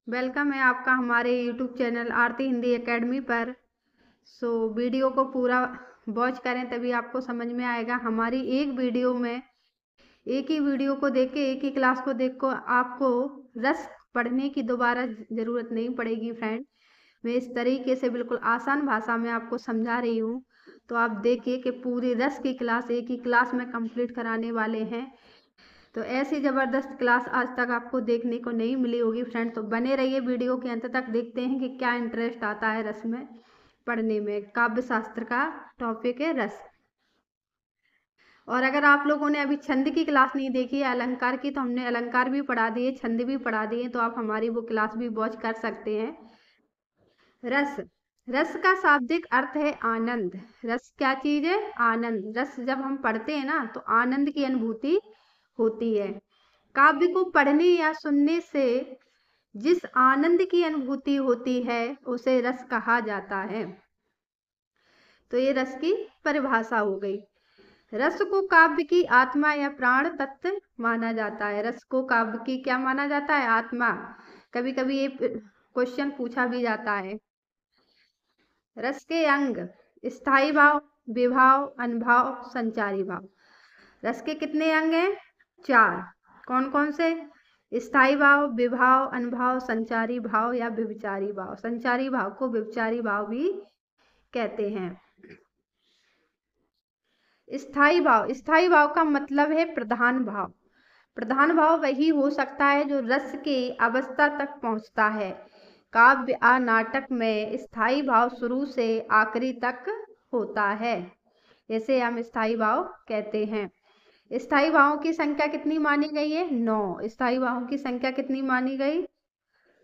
Welcome है आपका हमारे यूट्यूब चैनल आरती हिंदी एकेडमी पर। वीडियो को पूरा वॉच करें तभी आपको समझ में आएगा। हमारी एक वीडियो में एक ही वीडियो को देख के एक ही क्लास को देख को आपको रस पढ़ने की दोबारा ज़रूरत नहीं पड़ेगी फ्रेंड। मैं इस तरीके से बिल्कुल आसान भाषा में आपको समझा रही हूँ, तो आप देखिए कि पूरी रस की क्लास एक ही क्लास में कंप्लीट कराने वाले हैं। तो ऐसी ज़बरदस्त क्लास आज तक आपको देखने को नहीं मिली होगी फ्रेंड। तो बने रहिए वीडियो के अंत तक, देखते हैं कि क्या इंटरेस्ट आता है रस में पढ़ने में। काव्य शास्त्र का टॉपिक है रस। और अगर आप लोगों ने अभी छंद की क्लास नहीं देखी है अलंकार की, तो हमने अलंकार भी पढ़ा दिए, छंद भी पढ़ा दिए, तो आप हमारी वो क्लास भी वॉच कर सकते हैं। रस, रस का शाब्दिक अर्थ है आनंद। रस क्या चीज है? आनंद। रस जब हम पढ़ते हैं ना तो आनंद की अनुभूति होती है। काव्य को पढ़ने या सुनने से जिस आनंद की अनुभूति होती है उसे रस कहा जाता है। तो ये रस की परिभाषा हो गई। रस को काव्य की आत्मा या प्राण तत्व माना जाता है। रस को काव्य की क्या माना जाता है? आत्मा। कभी कभी ये क्वेश्चन पूछा भी जाता है। रस के अंग: स्थायी भाव, विभाव, अनुभाव, संचारी भाव। रस के कितने अंग हैं? 4। कौन कौन से? स्थायी भाव, विभाव, अनुभाव, संचारी भाव या व्यभिचारी भाव। संचारी भाव को व्यभिचारी भाव भी कहते हैं। स्थायी भाव, स्थायी भाव का मतलब है प्रधान भाव। प्रधान भाव वही हो सकता है जो रस के अवस्था तक पहुंचता है। काव्य या नाटक में स्थायी भाव शुरू से आखिरी तक होता है, इसे हम स्थायी भाव कहते हैं। स्थायी भावों की संख्या कितनी मानी गई है? 9। स्थायी भावों की संख्या कितनी मानी गई?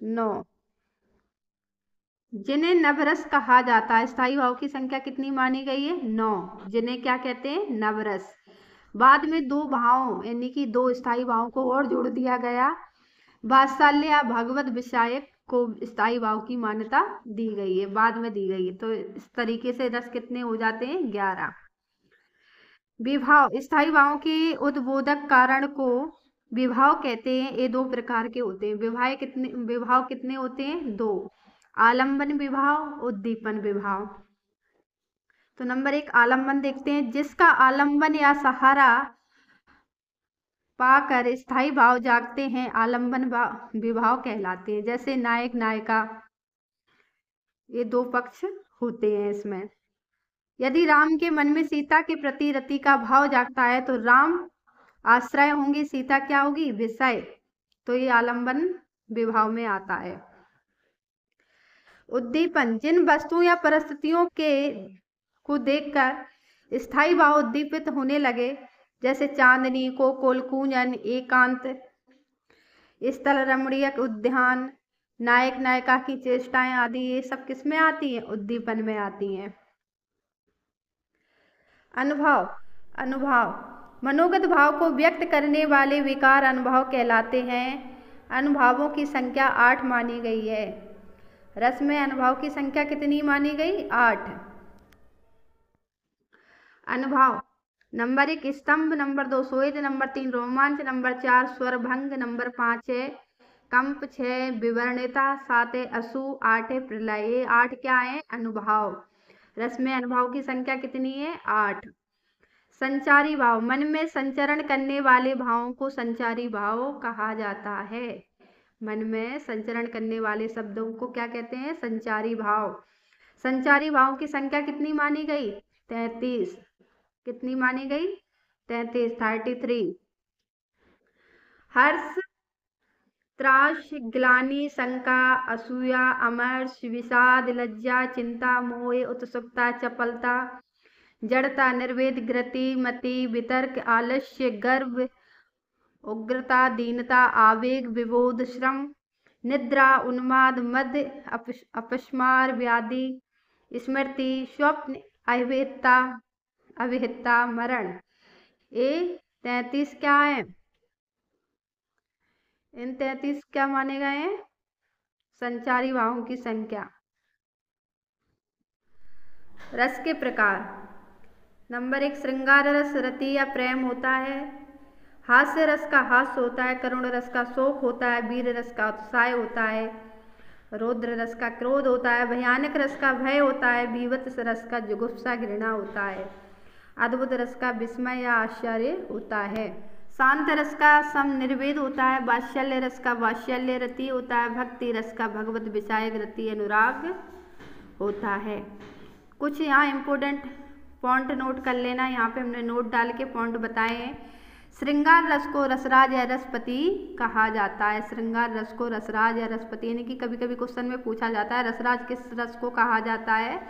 9। जिन्हें नवरस कहा जाता है, स्थायी भाव की संख्या कितनी मानी गई है? 9। जिन्हें क्या कहते हैं? नवरस। बाद में 2 भावों यानी कि 2 स्थायी भावों को और जोड़ दिया गया। वात्सल्य या भगवत विषयक को स्थायी भाव की मान्यता दी गई है, बाद में दी गई है। तो इस तरीके से रस कितने हो जाते हैं? 11। विभाव, स्थायी भावों के उद्बोधक कारण को विभाव कहते हैं। ये 2 प्रकार के होते हैं। विभाव कितने होते हैं? 2। आलंबन विभाव, उद्दीपन विभाव। तो नंबर 1 आलंबन देखते हैं। जिसका आलंबन या सहारा पाकर स्थायी भाव जागते हैं आलंबन विभाव कहलाते हैं। जैसे नायक नायिका, ये 2 पक्ष होते हैं इसमें। यदि राम के मन में सीता के प्रति रति का भाव जागता है तो राम आश्रय होंगी, सीता क्या होगी? विषय। तो ये आलंबन विभाव में आता है। उद्दीपन, जिन वस्तुओं या परिस्थितियों को देखकर स्थायी भाव उद्दीपित होने लगे, जैसे चांदनी को कोलकूंजन, एकांत, स्थल रमणीय उद्यान, नायक नायिका की चेष्टाएं आदि, ये सब किस में आती हैं? उद्दीपन में आती हैं। अनुभाव, अनुभाव मनोगत भाव को व्यक्त करने वाले विकार अनुभाव कहलाते हैं। अनुभावों की संख्या 8 मानी गई है। रस में अनुभाव की संख्या कितनी मानी गई? 8। अनुभाव: नंबर 1 स्तंभ, नंबर 2 स्वेद, नंबर 3 रोमांच, नंबर 4 स्वरभंग, नंबर 5 है कंप, 6 विवरणिता, 7 है असु, 8 है प्रलय। ये 8 क्या है? अनुभाव। रस में अनुभाव की संख्या कितनी है? 8। संचारी भाव, मन में संचरण करने वाले भावों को संचारी भाव कहा जाता है। मन में संचरण करने वाले शब्दों को क्या कहते हैं? संचारी भाव। संचारी भावों की संख्या कितनी मानी गई? 33। कितनी मानी गई? 33, 33। हर्ष, त्रास, ग्लानि, शंका, असूया, अमर्ष, विषाद, लज्जा, चिंता, मोह, उत्सुकता, चपलता, जड़ता, निर्वेद, घृति, मति, वितर्क, आलस्य, गर्व, उग्रता, दीनता, आवेग, विबोध, श्रम, निद्रा, उन्माद, मद, अपस्मार, व्याधि, स्मृति, स्वप्न, अविहितता, अविहितता, मरण। ये 33 क्या है? इन 33 क्या माने गए हैं? संचारी भावों की संख्या। रस के प्रकार: नंबर 1 श्रृंगार रस, रति या प्रेम होता है। हास्य रस का हास्य होता है, करुण रस का शोक होता है, वीर रस का उत्साह होता है, रौद्र रस का क्रोध होता है, भयानक रस का भय होता है, बीभत्स रस का जुगुप्सा घृणा होता है, अद्भुत रस का विस्मय या आश्चर्य होता है, शांत रस का सम निर्वेद होता है, वात्सल्य रस का वात्सल्य रति होता है, भक्ति रस का भगवत विषयक रति अनुराग होता है। कुछ यहाँ इम्पोर्टेंट पॉइंट नोट कर लेना, यहाँ पे हमने नोट डाल के पॉइंट बताए हैं। श्रृंगार रस को रसराज या रसपति कहा जाता है। श्रृंगार रस को रसराज या रसपति, यानी कि कभी कभी क्वेश्चन में पूछा जाता है रसराज किस रस को कहा जाता है,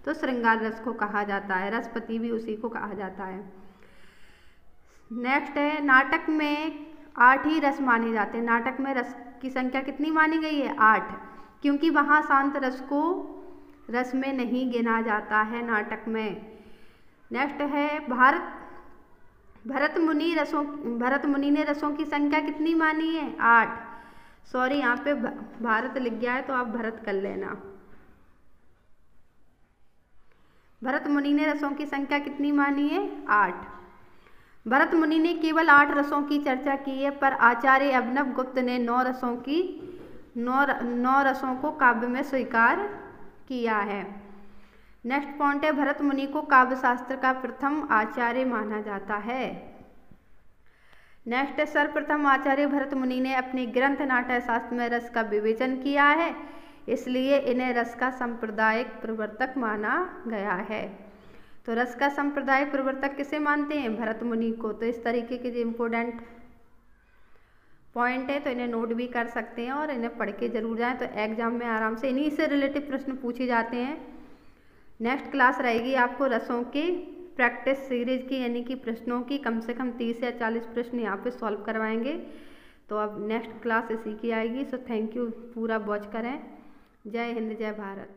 तो श्रृंगार रस को कहा जाता है, रसपति भी उसी को कहा जाता है। नेक्स्ट है, नाटक में 8 ही रस माने जाते हैं। नाटक में रस की संख्या कितनी मानी गई है? 8, क्योंकि वहाँ शांत रस को रस में नहीं गिना जाता है नाटक में। नेक्स्ट है, भरत मुनि ने रसों की संख्या कितनी मानी है? 8। सॉरी, यहाँ पे भारत लिख गया है तो आप भरत कर लेना। भरत मुनि ने रसों की संख्या कितनी मानी है? 8। भरत मुनि ने केवल 8 रसों की चर्चा की है, पर आचार्य अभिनव गुप्त ने 9 रसों को काव्य में स्वीकार किया है। नेक्स्ट पॉइंट है, भरत मुनि को काव्य शास्त्र का प्रथम आचार्य माना जाता है। नेक्स्ट है, सर्वप्रथम आचार्य भरत मुनि ने अपने ग्रंथ नाट्य शास्त्र में रस का विवेचन किया है, इसलिए इन्हें रस का सांप्रदायिक प्रवर्तक माना गया है। तो रस का सांप्रदायिक प्रवर्तक किसे मानते हैं? भरत मुनि को। तो इस तरीके के जो इम्पोर्टेंट पॉइंट है तो इन्हें नोट भी कर सकते हैं और इन्हें पढ़ के जरूर जाएं, तो एग्जाम में आराम से इन्हीं से रिलेटिव प्रश्न पूछे जाते हैं। नेक्स्ट क्लास रहेगी आपको रसों की प्रैक्टिस सीरीज की, यानी कि प्रश्नों की कम से कम 30 या 40 प्रश्न यहाँ पे सॉल्व करवाएंगे। तो अब नेक्स्ट क्लास इसी की आएगी। सो थैंक यू, पूरा वॉच करें। जय हिंद, जय भारत।